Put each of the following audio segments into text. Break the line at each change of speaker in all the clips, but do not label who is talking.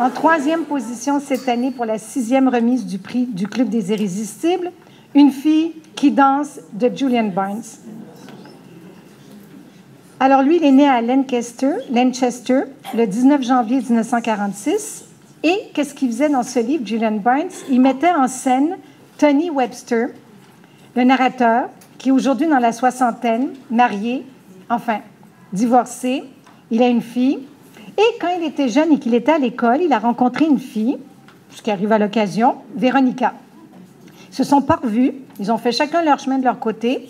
En troisième position cette année pour la 6e remise du prix du Club des Irrésistibles, Une fille qui danse de Julian Barnes. Alors lui, il est né à Lancaster, le 19 janvier 1946. Et qu'est-ce qu'il faisait dans ce livre, Julian Barnes? Il mettait en scène Tony Webster, le narrateur, qui est aujourd'hui dans la soixantaine, marié, enfin, divorcé. Il a une fille. Et quand il était jeune et qu'il était à l'école, il a rencontré une fille, ce qui arrive à l'occasion, Véronica. Ils se sont pas revus. Ils ont fait chacun leur chemin de leur côté.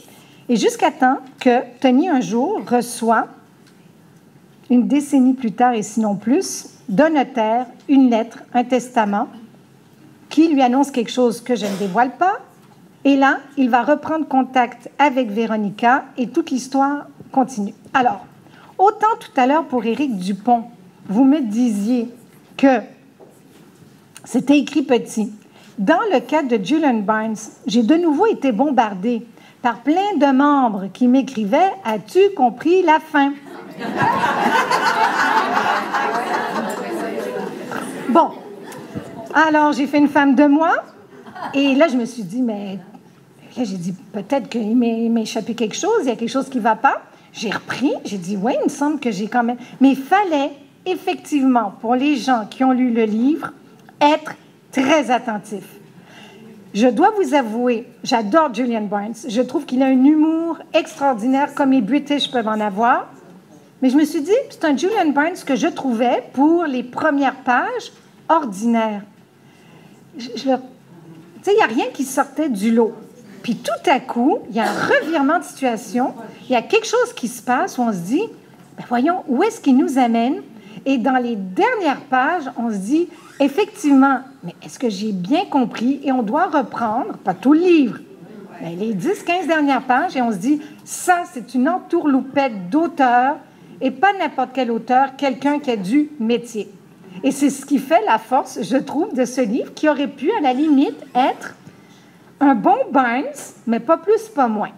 Et jusqu'à temps que Tony, un jour, reçoit, une décennie plus tard et sinon plus, d'un notaire, une lettre, un testament, qui lui annonce quelque chose que je ne dévoile pas. Et là, il va reprendre contact avec Véronica et toute l'histoire continue. Alors, autant tout à l'heure pour Éric Dupont, vous me disiez que c'était écrit petit. Dans le cas de Julian Barnes, j'ai de nouveau été bombardée par plein de membres qui m'écrivaient « As-tu compris la fin? » Bon, alors j'ai fait une femme de moi et là je me suis dit, mais là j'ai dit peut-être qu'il m'est échappé quelque chose, il y a quelque chose qui ne va pas. J'ai repris, j'ai dit oui, il me semble que j'ai quand même... Mais il fallait effectivement, pour les gens qui ont lu le livre, être très attentif. Je dois vous avouer, j'adore Julian Barnes. Je trouve qu'il a un humour extraordinaire, comme les British peuvent en avoir. Mais je me suis dit, c'est un Julian Barnes que je trouvais, pour les premières pages, ordinaire. Tu sais, il n'y a rien qui sortait du lot. Puis tout à coup, il y a un revirement de situation, il y a quelque chose qui se passe où on se dit, ben voyons, où est-ce qu'il nous amène? Et dans les dernières pages, on se dit, effectivement, mais est-ce que j'ai bien compris? Et on doit reprendre, pas tout le livre, mais les 10-15 dernières pages, et on se dit, ça, c'est une entourloupette d'auteur, et pas n'importe quel auteur, quelqu'un qui a du métier. Et c'est ce qui fait la force, je trouve, de ce livre, qui aurait pu, à la limite, être un bon Barnes, mais pas plus, pas moins.